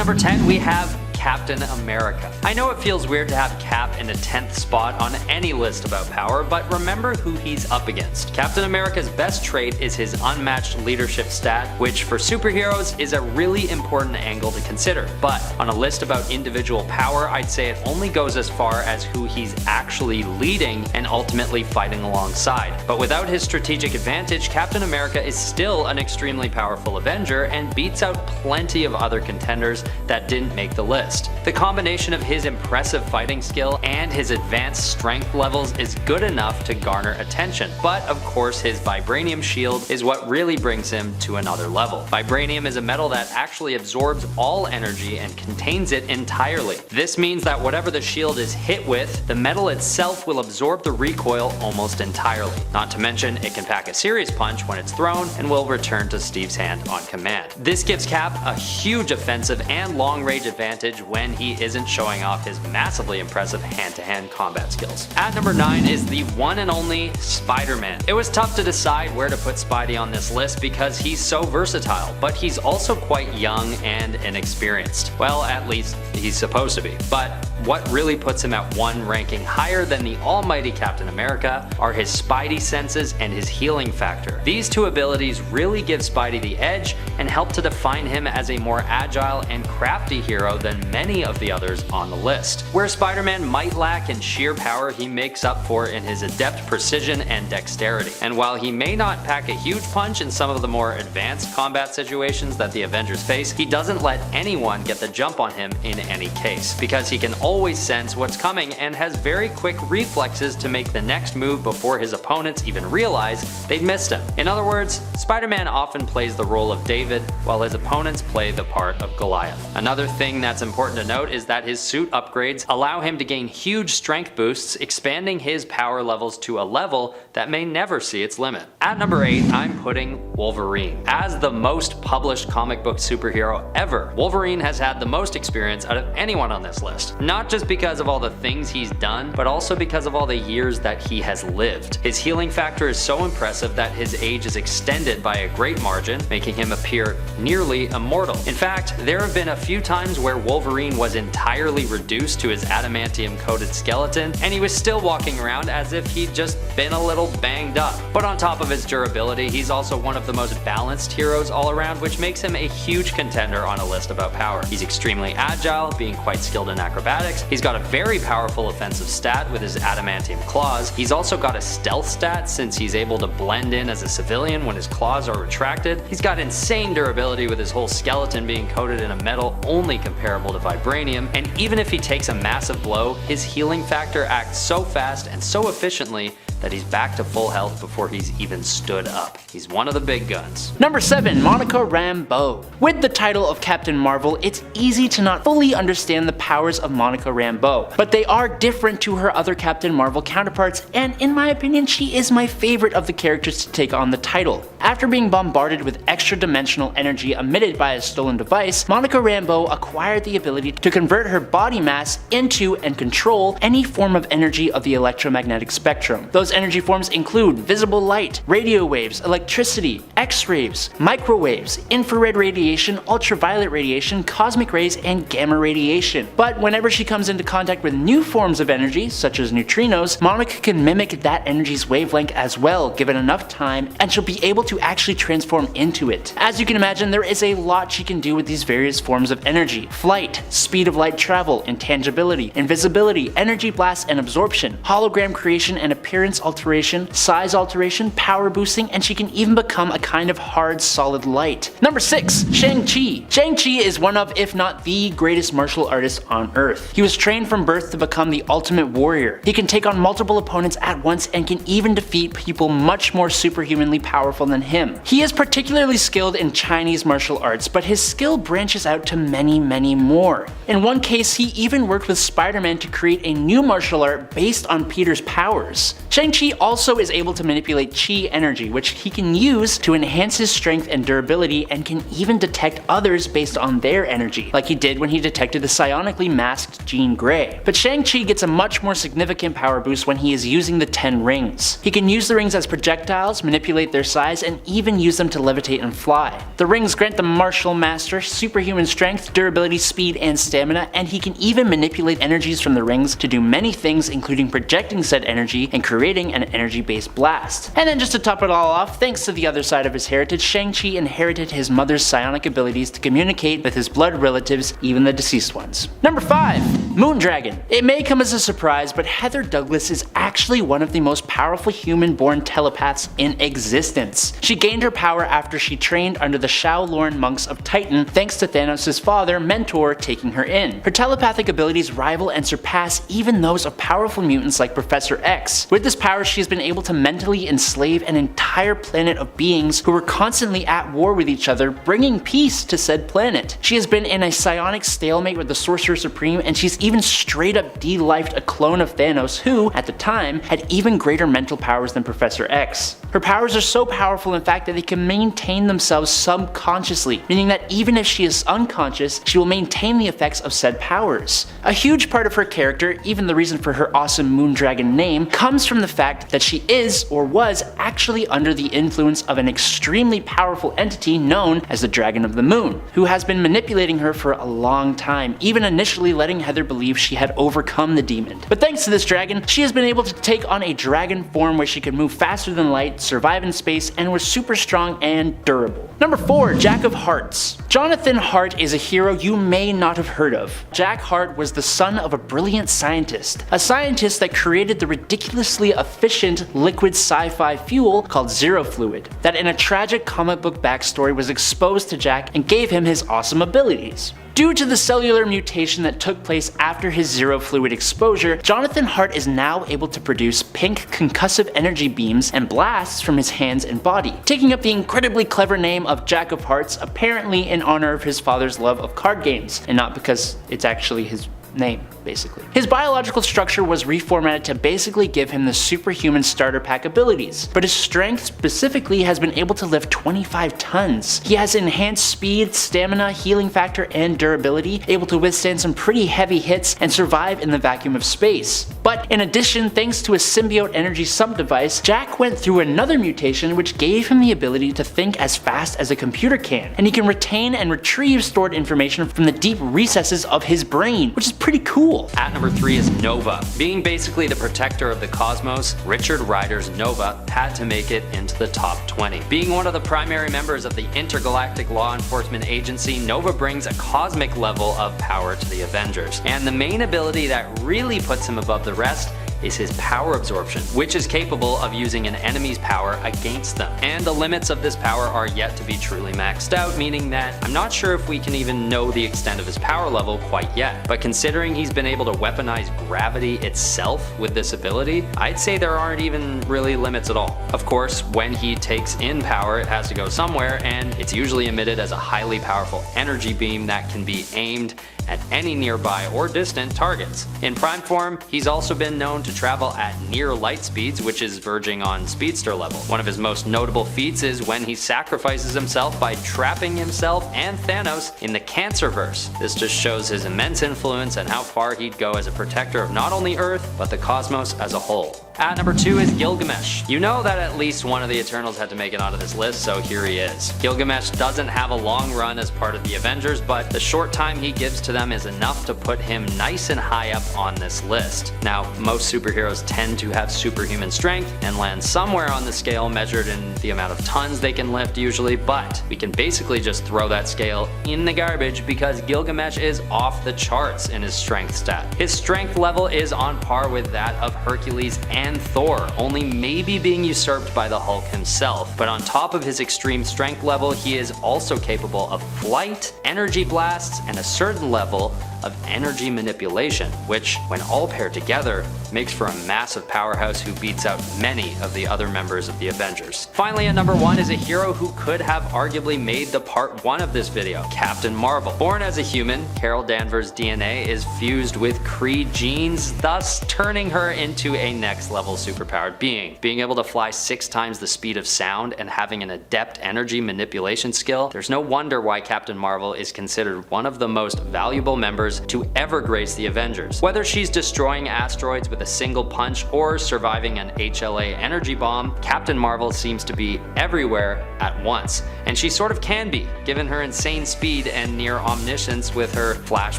number 10, we have Captain America. I know it feels weird to have Cap in a 10th spot on any list about power, but remember who he's up against. Captain America's best trait is his unmatched leadership stat, which for superheroes is a really important angle to consider. But on a list about individual power, I'd say it only goes as far as who he's actually leading and ultimately fighting alongside. But without his strategic advantage, Captain America is still an extremely powerful Avenger and beats out plenty of other contenders that didn't make the list. The combination of his impressive fighting skill and his advanced strength levels is good enough to garner attention, but of course his vibranium shield is what really brings him to another level. Vibranium is a metal that actually absorbs all energy and contains it entirely. This means that whatever the shield is hit with, the metal itself will absorb the recoil almost entirely. Not to mention, it can pack a serious punch when it's thrown and will return to Steve's hand on command. This gives Cap a huge offensive and long-range advantage when he isn't showing off his massively impressive hand-to-hand combat skills. At number 9 is the one and only Spider-Man. It was tough to decide where to put Spidey on this list because he's so versatile, but he's also quite young and inexperienced. Well, at least he's supposed to be. But what really puts him at one ranking higher than the almighty Captain America are his Spidey senses and his healing factor. These two abilities really give Spidey the edge and help to define him as a more agile and crafty hero than many of the others on the list. Where Spider-Man might lack in sheer power, he makes up for in his adept precision and dexterity. And while he may not pack a huge punch in some of the more advanced combat situations that the Avengers face, he doesn't let anyone get the jump on him in any case, because he can always sense what's coming and has very quick reflexes to make the next move before his opponents even realize they'd missed him. In other words, Spider-Man often plays the role of David while his opponents play the part of Goliath. Another thing that's important to note is that his suit upgrades allow him to gain huge strength boosts, expanding his power levels to a level that may never see its limit. At number 8, I'm putting Wolverine. As the most published comic book superhero ever, Wolverine has had the most experience out of anyone on this list. Not just because of all the things he's done, but also because of all the years that he has lived. His healing factor is so impressive that his age is extended by a great margin, making him appear nearly immortal. In fact, there have been a few times where Wolverine was entirely reduced to his adamantium-coated skeleton, and he was still walking around as if he'd just been a little banged up. But on top of his durability, he's also one of the most balanced heroes all around, which makes him a huge contender on a list about power. He's extremely agile, being quite skilled in acrobatics. He's got a very powerful offensive stat with his adamantium claws. He's also got a stealth stat since he's able to blend in as a civilian when his claws are retracted. He's got insane durability with his whole skeleton being coated in a metal only comparable to vibranium, and even if he takes a massive blow, his healing factor acts so fast and so efficiently that he's back to full health before he's even stood up. He's one of the big guns. Number 7, Monica Rambeau. With the title of Captain Marvel, it's easy to not fully understand the powers of Monica Rambeau, but they are different to her other Captain Marvel counterparts, and in my opinion, she is my favorite of the characters to take on the title. After being bombarded with extra-dimensional energy emitted by a stolen device, Monica Rambeau acquired the ability to convert her body mass into and control any form of energy of the electromagnetic spectrum. Those energy forms include visible light, radio waves, electricity, X-rays, microwaves, infrared radiation, ultraviolet radiation, cosmic rays, and gamma radiation. But whenever she comes into contact with new forms of energy, such as neutrinos, Monica can mimic that energy's wavelength as well, given enough time, and she'll be able to actually transform into it. As you can imagine, there is a lot she can do with these various forms of energy: flight, speed of light travel, intangibility, invisibility, energy blast and absorption, hologram creation and appearance alteration, size alteration, power boosting, and she can even become a kind of hard solid light. Number 6, Shang-Chi. Shang-Chi is one of, if not the greatest martial artist on Earth. He was trained from birth to become the ultimate warrior. He can take on multiple opponents at once and can even defeat people much more superhumanly powerful than him. He is particularly skilled in Chinese martial arts, but his skill branches out to many more. more. In one case, he even worked with Spider-Man to create a new martial art based on Peter's powers. Shang-Chi also is able to manipulate Chi energy, which he can use to enhance his strength and durability, and can even detect others based on their energy, like he did when he detected the psionically masked Jean Grey. But Shang-Chi gets a much more significant power boost when he is using the 10 rings. He can use the rings as projectiles, manipulate their size, and even use them to levitate and fly. The rings grant the martial master superhuman strength, durability, speed, and stamina, and he can even manipulate energies from the rings to do many things, including projecting said energy and creating an energy-based blast. And then just to top it all off, thanks to the other side of his heritage, Shang-Chi inherited his mother's psionic abilities to communicate with his blood relatives, even the deceased ones. Number 5. Moondragon. It may come as a surprise, but Heather Douglas is actually one of the most powerful human-born telepaths in existence. She gained her power after she trained under the Shaolin monks of Titan, thanks to Thanos' father, Mentor, taking her in. Her telepathic abilities rival and surpass even those of powerful mutants like Professor X. With this power, she has been able to mentally enslave an entire planet of beings who were constantly at war with each other, bringing peace to said planet. She has been in a psionic stalemate with the Sorcerer Supreme, and she's even straight up de-lifed a clone of Thanos who, at the time, had even greater mental powers than Professor X. Her powers are so powerful in fact that they can maintain themselves subconsciously, meaning that even if she is unconscious, she will maintain the effects of said powers. A huge part of her character, even the reason for her awesome Moondragon name, comes from the fact that she is, or was, actually under the influence of an extremely powerful entity known as the Dragon of the Moon, who has been manipulating her for a long time, even initially letting Heather believe she had overcome the demon. But thanks to this dragon, she has been able to take on a dragon form where she can move faster than light, survive in space, and was super strong and durable. Number 4. Jack of Hearts. Jonathan Hart is a hero you may not have heard of. Jack Hart was the son of a brilliant scientist, a scientist that created the ridiculously efficient liquid sci-fi fuel called Zero Fluid, that in a tragic comic book backstory was exposed to Jack and gave him his awesome abilities. Due to the cellular mutation that took place after his Zero Fluid exposure, Jonathan Hart is now able to produce pink concussive energy beams and blasts from his hands and body, taking up the incredibly clever name of Jack of Hearts, apparently in honor of his father's love of card games, and not because it's actually his name, basically. His biological structure was reformatted to basically give him the superhuman starter pack abilities, but his strength specifically has been able to lift 25 tons. He has enhanced speed, stamina, healing factor, and durability, able to withstand some pretty heavy hits and survive in the vacuum of space. But in addition, thanks to a symbiote energy sump device, Jack went through another mutation which gave him the ability to think as fast as a computer can, and he can retain and retrieve stored information from the deep recesses of his brain, which is pretty cool. At number 3 is Nova. Being basically the protector of the cosmos, Richard Rider's Nova had to make it into the top 20. Being one of the primary members of the intergalactic law enforcement agency, Nova brings a cosmic level of power to the Avengers. And the main ability that really puts him above the rest is his power absorption, which is capable of using an enemy's power against them. And the limits of this power are yet to be truly maxed out, meaning that I'm not sure if we can even know the extent of his power level quite yet. But considering he's been able to weaponize gravity itself with this ability, I'd say there aren't even really limits at all. Of course, when he takes in power, it has to go somewhere, and it's usually emitted as a highly powerful energy beam that can be aimed at any nearby or distant targets. In prime form, he's also been known to travel at near light speeds, which is verging on speedster level. One of his most notable feats is when he sacrifices himself by trapping himself and Thanos in the Cancerverse. This just shows his immense influence and how far he'd go as a protector of not only Earth, but the cosmos as a whole. At number 2 is Gilgamesh. You know that at least one of the Eternals had to make it onto this list, so here he is. Gilgamesh doesn't have a long run as part of the Avengers, but the short time he gives to them is enough to put him nice and high up on this list. Now, most superheroes tend to have superhuman strength and land somewhere on the scale measured in the amount of tons they can lift usually, but we can basically just throw that scale in the garbage because Gilgamesh is off the charts in his strength stat. His strength level is on par with that of Hercules and Thor, only maybe being usurped by the Hulk himself. But on top of his extreme strength level, he is also capable of flight, energy blasts, and a certain level of energy manipulation, which, when all paired together, makes for a massive powerhouse who beats out many of the other members of the Avengers. Finally, at number 1 is a hero who could have arguably made the part 1 of this video, Captain Marvel. Born as a human, Carol Danvers' DNA is fused with Kree genes, thus turning her into a next level superpowered being. Being able to fly 6 times the speed of sound and having an adept energy manipulation skill, there's no wonder why Captain Marvel is considered one of the most valuable members to ever grace the Avengers. Whether she's destroying asteroids with a single punch or surviving an HLA energy bomb, Captain Marvel seems to be everywhere at once. And she sort of can be, given her insane speed and near omniscience with her flash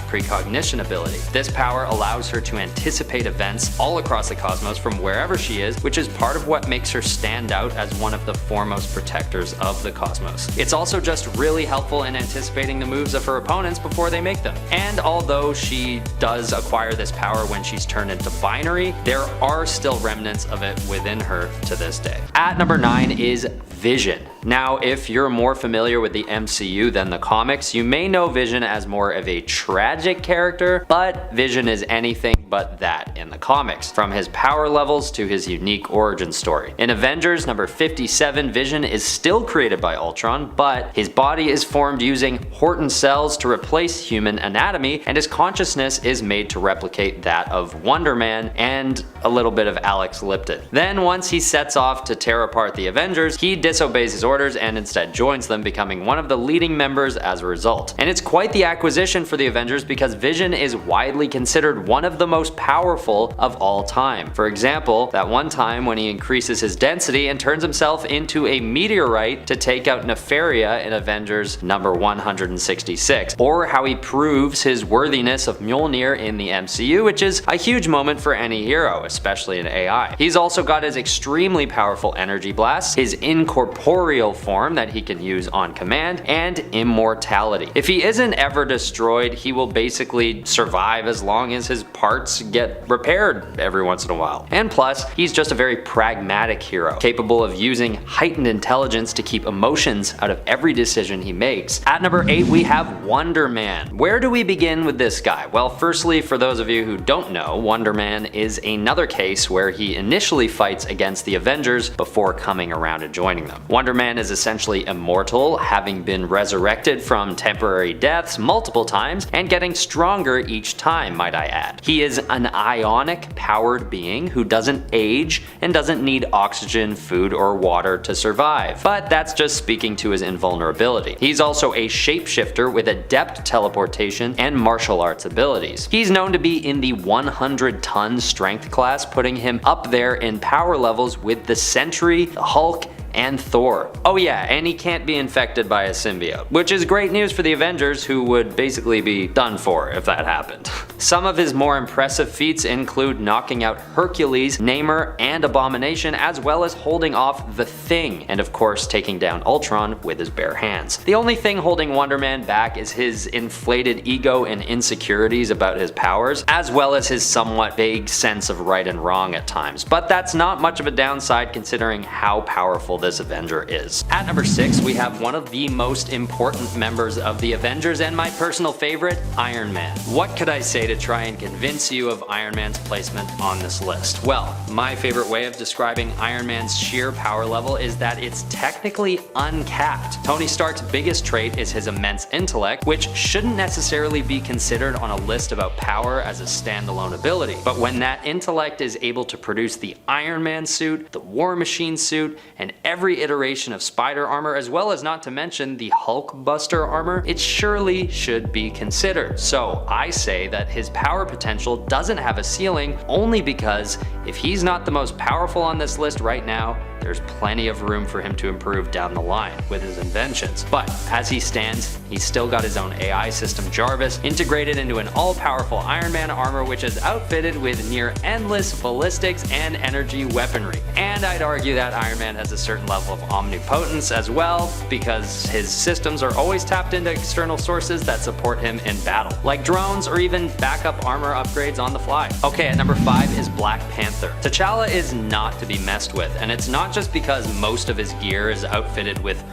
precognition ability. This power allows her to anticipate events all across the cosmos from wherever she is, which is part of what makes her stand out as one of the foremost protectors of the cosmos. It's also just really helpful in anticipating the moves of her opponents before they make them. And although she does acquire this power when she's turned into binary, there are still remnants of it within her to this day. At number 9 is Vision. Now, if you're more familiar with the MCU than the comics, you may know Vision as more of a tragic character, but Vision is anything but that in the comics, from his power levels to his unique origin story. In Avengers number 57, Vision is still created by Ultron, but his body is formed using Horton cells to replace human anatomy, and his consciousness is made to replicate that of Wonder Man and a little bit of Alex Lipton. Then once he sets off to tear apart the Avengers, he disobeys his orders and instead joins them, becoming one of the leading members as a result. And it's quite the acquisition for the Avengers because Vision is widely considered one of the most powerful of all time. For example, that one time when he increases his density and turns himself into a meteorite to take out Nefaria in Avengers number 166, or how he proves his worthiness of Mjolnir in the MCU, which is a huge moment for any hero, especially in AI. He's also got his extremely powerful energy blasts, his incorporeal form that he can use on command, and immortality. If he isn't ever destroyed, he will basically survive as long as his parts get repaired every once in a while. And plus, he's just a very pragmatic hero, capable of using heightened intelligence to keep emotions out of every decision he makes. At number 8, we have Wonder Man. Where do we begin with this guy? Well, firstly, for those of you who don't know, Wonder Man is another case where he initially fights against the Avengers before coming around to joining them. Wonder Man is essentially immortal, having been resurrected from temporary deaths multiple times and getting stronger each time, might I add. He is an ionic powered being who doesn't age and doesn't need oxygen, food, or water to survive, but that's just speaking to his invulnerability. He's also a shapeshifter with adept teleportation and martial arts abilities. He's known to be in the 100-ton strength class, putting him up there in power levels with the Sentry, the Hulk, and Thor. Oh yeah, and he can't be infected by a symbiote, which is great news for the Avengers, who would basically be done for if that happened. Some of his more impressive feats include knocking out Hercules, Namor, and Abomination, as well as holding off the Thing, and of course taking down Ultron with his bare hands. The only thing holding Wonder Man back is his inflated ego and insecurities about his powers, as well as his somewhat vague sense of right and wrong at times, but that's not much of a downside considering how powerful this Avenger is. At number 6, we have one of the most important members of the Avengers and my personal favorite, Iron Man. What could I say to try and convince you of Iron Man's placement on this list? Well, my favorite way of describing Iron Man's sheer power level is that it's technically uncapped. Tony Stark's biggest trait is his immense intellect, which shouldn't necessarily be considered on a list about power as a standalone ability. But when that intellect is able to produce the Iron Man suit, the War Machine suit, and every iteration of Spider armor, as well as not to mention the Hulk Buster armor, it surely should be considered. So I say that his power potential doesn't have a ceiling, only because if he's not the most powerful on this list right now, there's plenty of room for him to improve down the line with his inventions. But as he stands, he's still got his own AI system Jarvis, integrated into an all-powerful Iron Man armor which is outfitted with near endless ballistics and energy weaponry. And I'd argue that Iron Man has a certain level of omnipotence as well, because his systems are always tapped into external sources that support him in battle, like drones or even backup armor upgrades on the fly. Okay, at number 5 is Black Panther. T'Challa is not to be messed with, and it's not just because most of his gear is outfitted with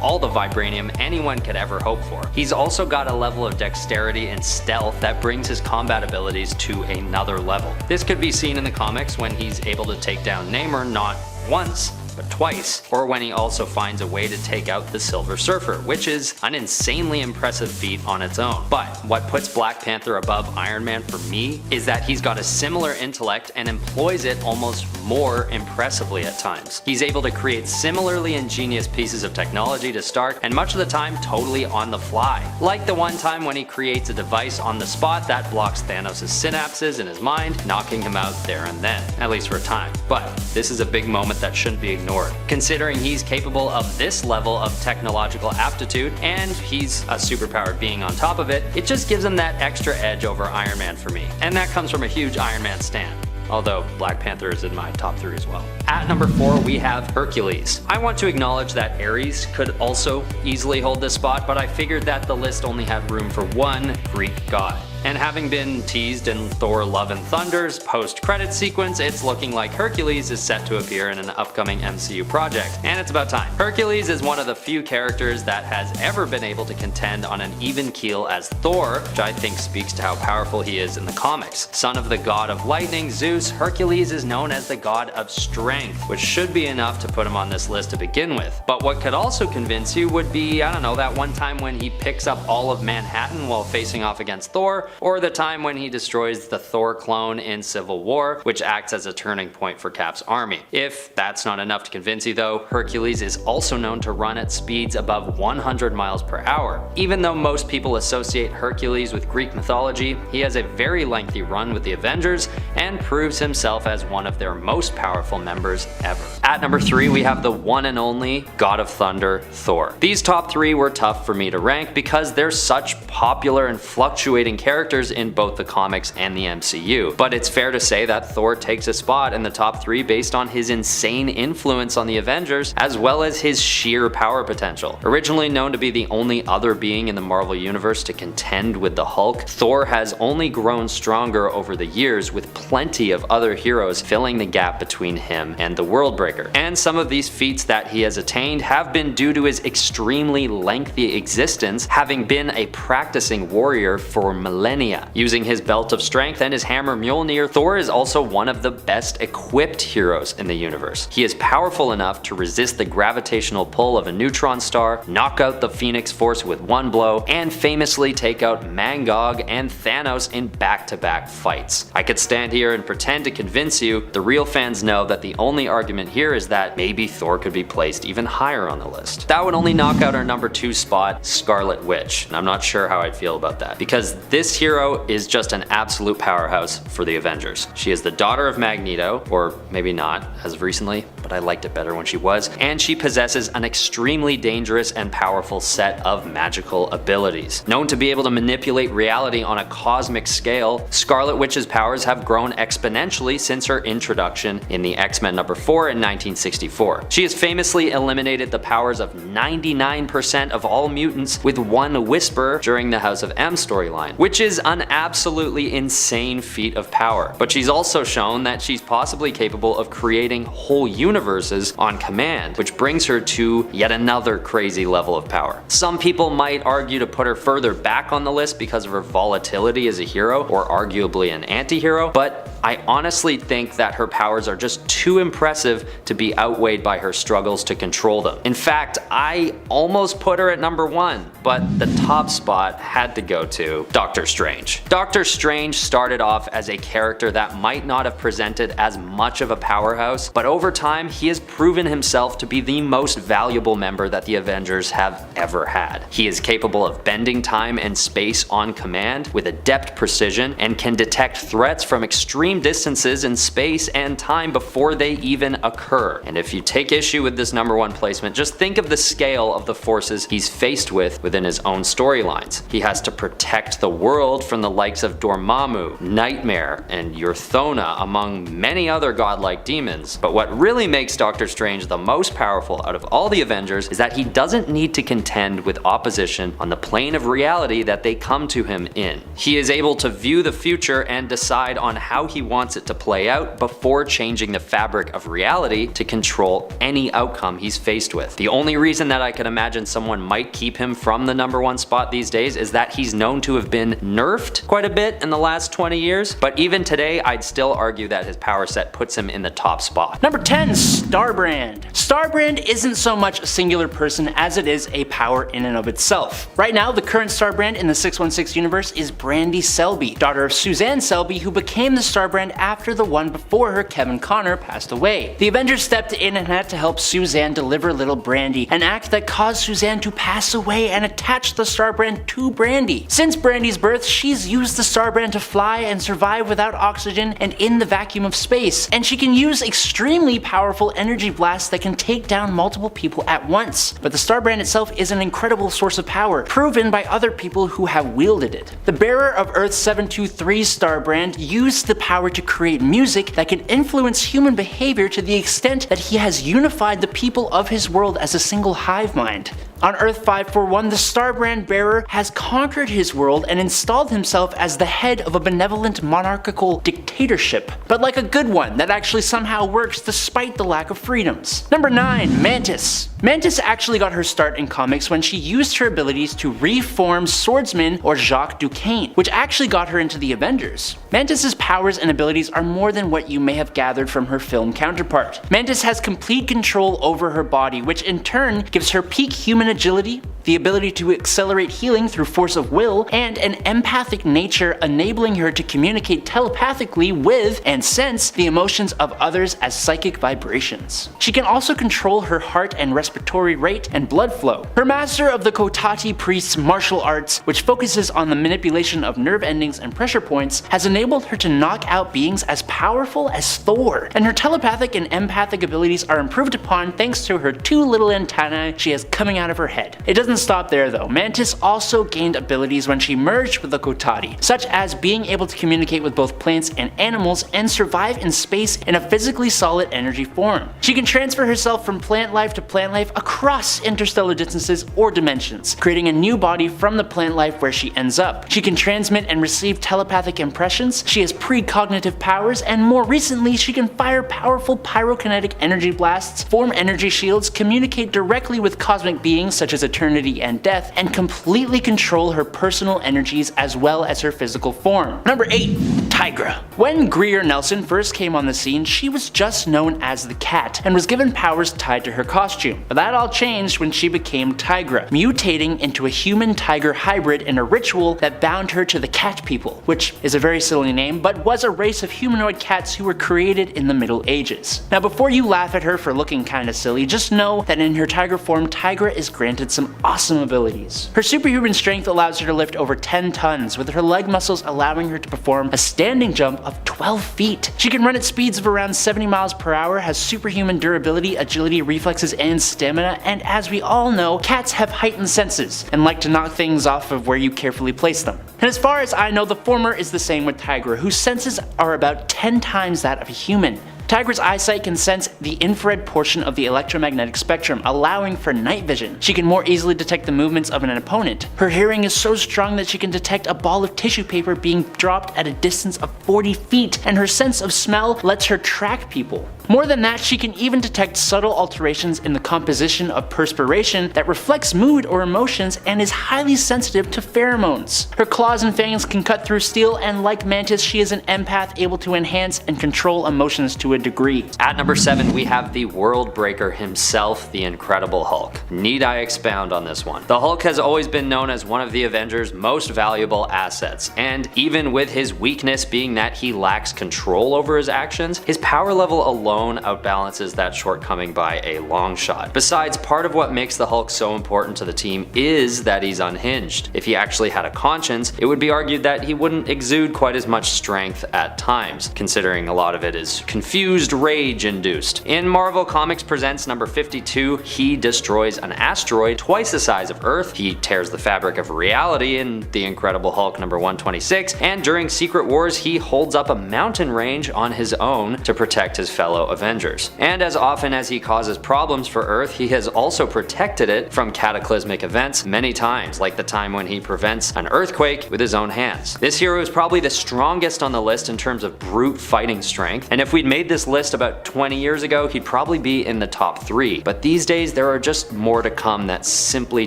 all the vibranium anyone could ever hope for. He's also got a level of dexterity and stealth that brings his combat abilities to another level. This could be seen in the comics when he's able to take down Namor not once, but twice, or when he also finds a way to take out the Silver Surfer, which is an insanely impressive feat on its own. But what puts Black Panther above Iron Man for me is that he's got a similar intellect and employs it almost more impressively at times. He's able to create similarly ingenious pieces of technology to start, and much of the time totally on the fly. Like the one time when he creates a device on the spot that blocks Thanos' synapses in his mind, knocking him out there and then, at least for a time. But this is a big moment that shouldn't be ignored. Considering he's capable of this level of technological aptitude, and he's a superpowered being on top of it, it just gives him that extra edge over Iron Man for me. And that comes from a huge Iron Man stan. Although Black Panther is in my top 3 as well. At number 4 we have Hercules. I want to acknowledge that Ares could also easily hold this spot, but I figured that the list only had room for one Greek god. And having been teased in Thor Love and Thunder's post-credit sequence, it's looking like Hercules is set to appear in an upcoming MCU project, and it's about time. Hercules is one of the few characters that has ever been able to contend on an even keel as Thor, which I think speaks to how powerful he is in the comics. Son of the god of lightning, Zeus, Hercules is known as the god of strength, which should be enough to put him on this list to begin with. But what could also convince you would be, I don't know, that one time when he picks up all of Manhattan while facing off against Thor, or the time when he destroys the Thor clone in Civil War, which acts as a turning point for Cap's army. If that's not enough to convince you though, Hercules is also known to run at speeds above 100 miles per hour. Even though most people associate Hercules with Greek mythology, he has a very lengthy run with the Avengers and proves himself as one of their most powerful members ever. At number 3 we have the one and only God of Thunder, Thor. These top 3 were tough for me to rank because they're such popular and fluctuating characters in both the comics and the MCU, but it's fair to say that Thor takes a spot in the top 3 based on his insane influence on the Avengers as well as his sheer power potential. Originally known to be the only other being in the Marvel Universe to contend with the Hulk, Thor has only grown stronger over the years, with plenty of other heroes filling the gap between him and the Worldbreaker. And some of these feats that he has attained have been due to his extremely lengthy existence, having been a practicing warrior for millennia. Using his belt of strength and his hammer Mjolnir, Thor is also one of the best equipped heroes in the universe. He is powerful enough to resist the gravitational pull of a neutron star, knock out the Phoenix Force with one blow, and famously take out Mangog and Thanos in back-to-back fights. I could stand here and pretend to convince you. The real fans know that the only argument here is that maybe Thor could be placed even higher on the list. That would only knock out our number 2 spot, Scarlet Witch, and I'm not sure how I'd feel about that, because this hero is just an absolute powerhouse for the Avengers. She is the daughter of Magneto, or maybe not as of recently, but I liked it better when she was, and she possesses an extremely dangerous and powerful set of magical abilities. Known to be able to manipulate reality on a cosmic scale, Scarlet Witch's powers have grown exponentially since her introduction in the X-Men number 4 in 1964. She has famously eliminated the powers of 99% of all mutants with one whisper during the House of M storyline, which is an absolutely insane feat of power. But she's also shown that she's possibly capable of creating whole universes on command, which brings her to yet another crazy level of power. Some people might argue to put her further back on the list because of her volatility as a hero, or arguably an anti-hero, but I honestly think that her powers are just too impressive to be outweighed by her struggles to control them. In fact, I almost put her at number 1, but the top spot had to go to Doctor Strange. Doctor Strange started off as a character that might not have presented as much of a powerhouse, but over time he has proven himself to be the most valuable member that the Avengers have ever had. He is capable of bending time and space on command with adept precision, and can detect threats from extreme distances in space and time before they even occur. And if you take issue with this number 1 placement, just think of the scale of the forces he's faced with within his own storylines. He has to protect the world from the likes of Dormammu, Nightmare, and Urthona, among many other godlike demons. But what really makes Doctor Strange the most powerful out of all the Avengers is that he doesn't need to contend with opposition on the plane of reality that they come to him in. He is able to view the future and decide on how he he wants it to play out before changing the fabric of reality to control any outcome he's faced with. The only reason that I could imagine someone might keep him from the #1 spot these days is that he's known to have been nerfed quite a bit in the last 20 years, but even today I'd still argue that his power set puts him in the top spot. Number 10, Starbrand. Starbrand isn't so much a singular person as it is a power in and of itself. Right now, the current Starbrand in the 616 universe is Brandy Selby, daughter of Suzanne Selby, who became the Starbrand after the one before her, Kevin Connor, passed away. The Avengers stepped in and had to help Suzanne deliver little Brandy, an act that caused Suzanne to pass away and attach the Starbrand to Brandy. Since Brandy's birth, she's used the Starbrand to fly and survive without oxygen and in the vacuum of space, and she can use extremely powerful energy blasts that can take down multiple people at once. But the Starbrand itself is an incredible source of power, proven by other people who have wielded it. The bearer of Earth 723's Starbrand used the power to create music that can influence human behavior to the extent that he has unified the people of his world as a single hive mind. On Earth 541, the Starbrand bearer has conquered his world and installed himself as the head of a benevolent monarchical dictatorship, but like a good one that actually somehow works despite the lack of freedoms. Number 9, Mantis. Mantis actually got her start in comics when she used her abilities to reform Swordsman or Jacques Duquesne, which actually got her into the Avengers. Mantis's powers and abilities are more than what you may have gathered from her film counterpart. Mantis has complete control over her body, which in turn gives her peak human agility, the ability to accelerate healing through force of will, and an empathic nature, enabling her to communicate telepathically with and sense the emotions of others as psychic vibrations. She can also control her heart and respiratory rate and blood flow. Her master of the Kotati priest's martial arts, which focuses on the manipulation of nerve endings and pressure points, has enabled her to knock out beings as powerful as Thor, and her telepathic and empathic abilities are improved upon thanks to her 2 little antennae she has coming out of her head. It doesn't stop there though. Mantis also gained abilities when she merged with the Kotati, such as being able to communicate with both plants and animals and survive in space in a physically solid energy form. She can transfer herself from plant life to plant life across interstellar distances or dimensions, creating a new body from the plant life where she ends up. She can transmit and receive telepathic impressions, she has precognitive powers, and more recently she can fire powerful pyrokinetic energy blasts, form energy shields, communicate directly with cosmic beings such as eternity and death, and completely control her personal energies as well as her physical form. Number 8, Tigra. When Greer Nelson first came on the scene, she was just known as the Cat and was given powers tied to her costume. But that all changed when she became Tigra, mutating into a human-tiger hybrid in a ritual that bound her to the Cat People, which is a very silly name, but was a race of humanoid cats who were created in the Middle Ages. Now before you laugh at her for looking kinda silly, just know that in her tiger form, Tigra is granted some awesome abilities. Her superhuman strength allows her to lift over 10 tons, with her leg muscles allowing her to perform a standing jump of 12 feet. She can run at speeds of around 70 miles per hour, has superhuman durability, agility, reflexes, and stamina, and as we all know, cats have heightened senses and like to knock things off of where you carefully place them. And as far as I know, the former is the same with Tigra, whose senses are about 10 times that of a human. Tigra's eyesight can sense the infrared portion of the electromagnetic spectrum, allowing for night vision. She can more easily detect the movements of an opponent. Her hearing is so strong that she can detect a ball of tissue paper being dropped at a distance of 40 feet, and her sense of smell lets her track people. More than that, she can even detect subtle alterations in the composition of perspiration that reflects mood or emotions and is highly sensitive to pheromones. Her claws and fangs can cut through steel, and like Mantis, she is an empath able to enhance and control emotions to a degree. At number 7, we have the world breaker himself, the Incredible Hulk. Need I expound on this one? The Hulk has always been known as one of the Avengers' most valuable assets, and even with his weakness being that he lacks control over his actions, his power level alone outbalances that shortcoming by a long shot. Besides, part of what makes the Hulk so important to the team is that he's unhinged. If he actually had a conscience, it would be argued that he wouldn't exude quite as much strength at times, considering a lot of it is confused confused rage induced. In Marvel Comics Presents number 52, he destroys an asteroid twice the size of Earth, he tears the fabric of reality in The Incredible Hulk number 126, and during Secret Wars he holds up a mountain range on his own to protect his fellow Avengers. And as often as he causes problems for Earth, he has also protected it from cataclysmic events many times, like the time when he prevents an earthquake with his own hands. This hero is probably the strongest on the list in terms of brute fighting strength, and if we'd made this list about 20 years ago, he'd probably be in the top 3. But these days there are just more to come that simply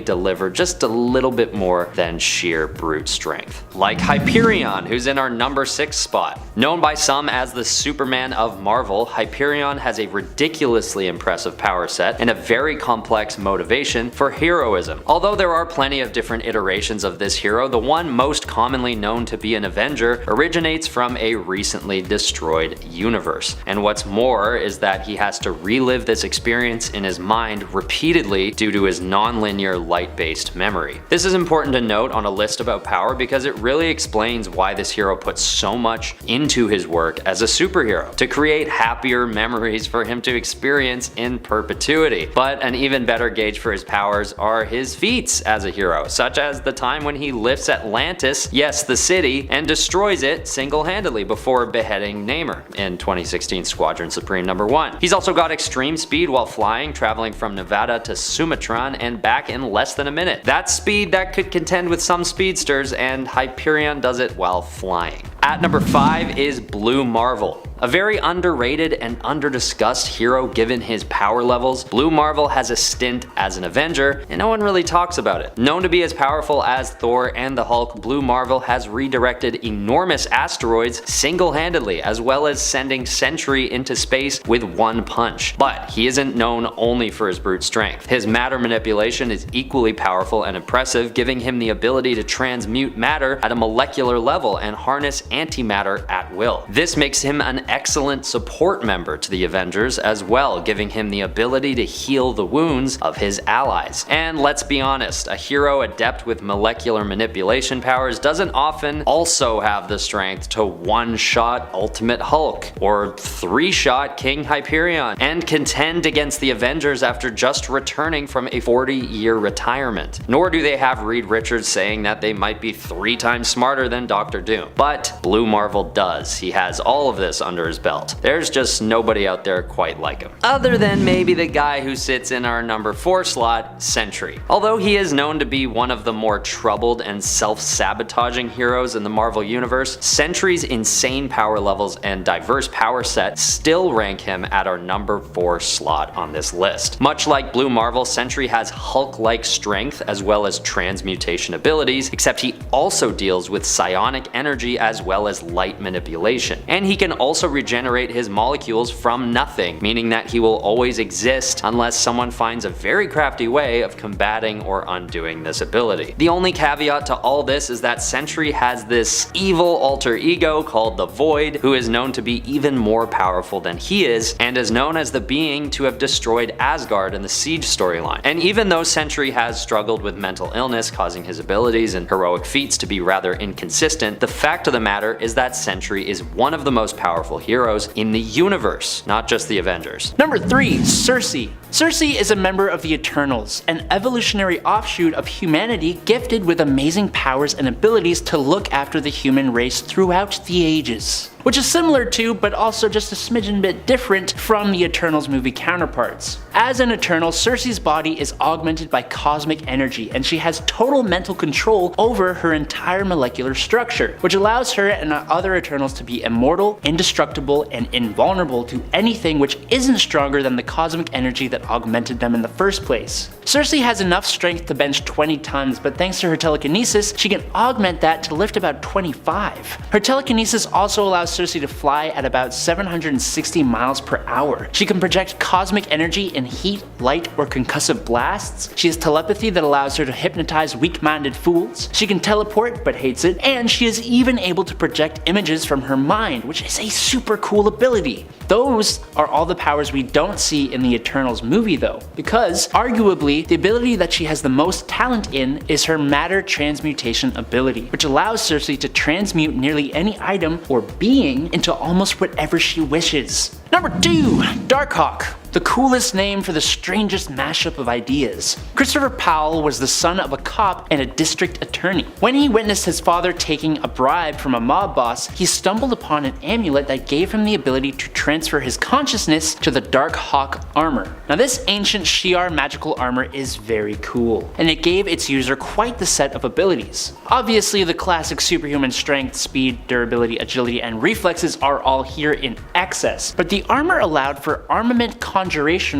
deliver just a little bit more than sheer brute strength. Like Hyperion, who's in our number 6 spot. Known by some as the Superman of Marvel, Hyperion has a ridiculously impressive power set and a very complex motivation for heroism. Although there are plenty of different iterations of this hero, the one most commonly known to be an Avenger originates from a recently destroyed universe. And what's more is that he has to relive this experience in his mind repeatedly due to his non-linear light-based memory. This is important to note on a list about power because it really explains why this hero puts so much into his work as a superhero, to create happier memories for him to experience in perpetuity. But an even better gauge for his powers are his feats as a hero, such as the time when he lifts Atlantis, yes the city, and destroys it single-handedly before beheading Namor in 2016 Squadron Supreme number 1. He's also got extreme speed while flying, traveling from Nevada to Sumatran and back in less than a minute. That's speed that could contend with some speedsters, and Hyperion does it while flying. At number 5 is Blue Marvel. A very underrated and underdiscussed hero given his power levels, Blue Marvel has a stint as an Avenger, and no one really talks about it. Known to be as powerful as Thor and the Hulk, Blue Marvel has redirected enormous asteroids single-handedly, as well as sending Sentry into space with one punch. But he isn't known only for his brute strength. His matter manipulation is equally powerful and impressive, giving him the ability to transmute matter at a molecular level and harness antimatter at will. This makes him an excellent support member to the Avengers as well, giving him the ability to heal the wounds of his allies. And let's be honest, a hero adept with molecular manipulation powers doesn't often also have the strength to one-shot Ultimate Hulk or three-shot King Hyperion and contend against the Avengers after just returning from a 40-year retirement. Nor do they have Reed Richards saying that they might be 3 times smarter than Dr. Doom. But Blue Marvel does. He has all of this under his belt. There's just nobody out there quite like him. Other than maybe the guy who sits in our number 4 slot, Sentry. Although he is known to be one of the more troubled and self-sabotaging heroes in the Marvel Universe, Sentry's insane power levels and diverse power set still rank him at our number 4 slot on this list. Much like Blue Marvel, Sentry has Hulk-like strength as well as transmutation abilities, except he also deals with psionic energy as well as light manipulation. And he can also regenerate his molecules from nothing, meaning that he will always exist unless someone finds a very crafty way of combating or undoing this ability. The only caveat to all this is that Sentry has this evil alter ego called the Void, who is known to be even more powerful than he is, and is known as the being to have destroyed Asgard in the Siege storyline. And even though Sentry has struggled with mental illness, causing his abilities and heroic feats to be rather inconsistent, the fact of the matter is that Sentry is one of the most powerful heroes in the universe, not just the Avengers. Number 3, Sersi. Sersi is a member of the Eternals, an evolutionary offshoot of humanity gifted with amazing powers and abilities to look after the human race throughout the ages. Which is similar to, but also just a smidgen bit different from the Eternals movie counterparts. As an Eternal, Sersi's body is augmented by cosmic energy, and she has total mental control over her entire molecular structure, which allows her and other Eternals to be immortal, indestructible, and invulnerable to anything which isn't stronger than the cosmic energy that augmented them in the first place. Sersi has enough strength to bench 20 tons, but thanks to her telekinesis, she can augment that to lift about 25. Her telekinesis also allows Sersi to fly at about 760 miles per hour. She can project cosmic energy in heat, light, or concussive blasts. She has telepathy that allows her to hypnotize weak-minded fools. She can teleport, but hates it. And she is even able to project images from her mind, which is a super cool ability. Those are all the powers we don't see in the Eternals movie. movie though, because arguably the ability that she has the most talent in is her matter transmutation ability, which allows Cersei to transmute nearly any item or being into almost whatever she wishes. Number 2. DARKHAWK. The coolest name for the strangest mashup of ideas. Christopher Powell was the son of a cop and a district attorney. When he witnessed his father taking a bribe from a mob boss, he stumbled upon an amulet that gave him the ability to transfer his consciousness to the DARKHAWK armor. Now this ancient Shi'ar magical armor is very cool, and it gave its user quite the set of abilities. Obviously the classic superhuman strength, speed, durability, agility, and reflexes are all here in excess, but the armor allowed for armament conjuration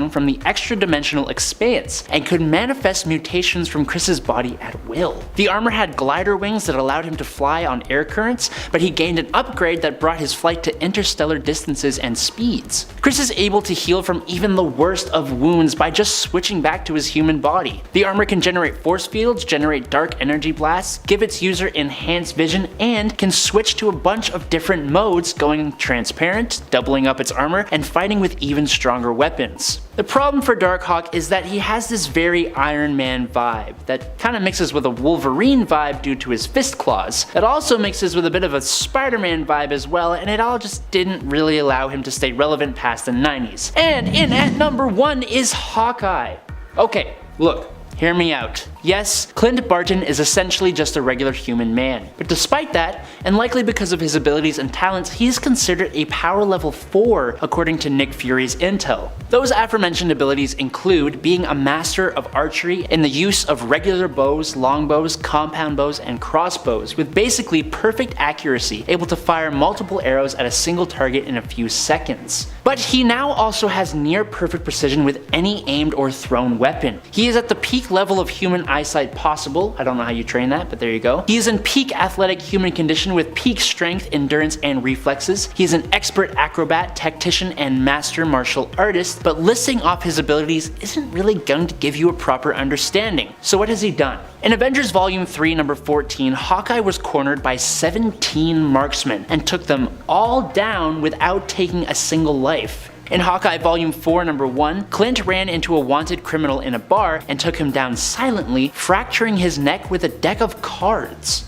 from the extra-dimensional expanse, and could manifest mutations from Chris's body at will. The armor had glider wings that allowed him to fly on air currents, but he gained an upgrade that brought his flight to interstellar distances and speeds. Chris is able to heal from even the worst of wounds by just switching back to his human body. The armor can generate force fields, generate dark energy blasts, give its user enhanced vision, and can switch to a bunch of different modes, going transparent, doubling up its armor, and fighting with even stronger weapons. The problem for DARKHAWK is that he has this very Iron Man vibe that kind of mixes with a Wolverine vibe due to his fist claws. It also mixes with a bit of a Spider-Man vibe as well, and it all just didn't really allow him to stay relevant past the 90s. And in at number 1 is Hawkeye. Okay, look. Hear me out. Yes, Clint Barton is essentially just a regular human man, but despite that, and likely because of his abilities and talents, he is considered a power level 4 according to Nick Fury's intel. Those aforementioned abilities include being a master of archery in the use of regular bows, longbows, compound bows, and crossbows, with basically perfect accuracy, able to fire multiple arrows at a single target in a few seconds. But he now also has near perfect precision with any aimed or thrown weapon. He is at the peak level of human eyesight possible. I don't know how you train that, but there you go. He is in peak athletic human condition with peak strength, endurance, and reflexes. He is an expert acrobat, tactician, and master martial artist, but listing off his abilities isn't really going to give you a proper understanding. So what has he done? In Avengers Volume 3 number 14, Hawkeye was cornered by 17 marksmen and took them all down without taking a single life. In Hawkeye Volume 4 number 1, Clint ran into a wanted criminal in a bar and took him down silently, fracturing his neck with a deck of cards.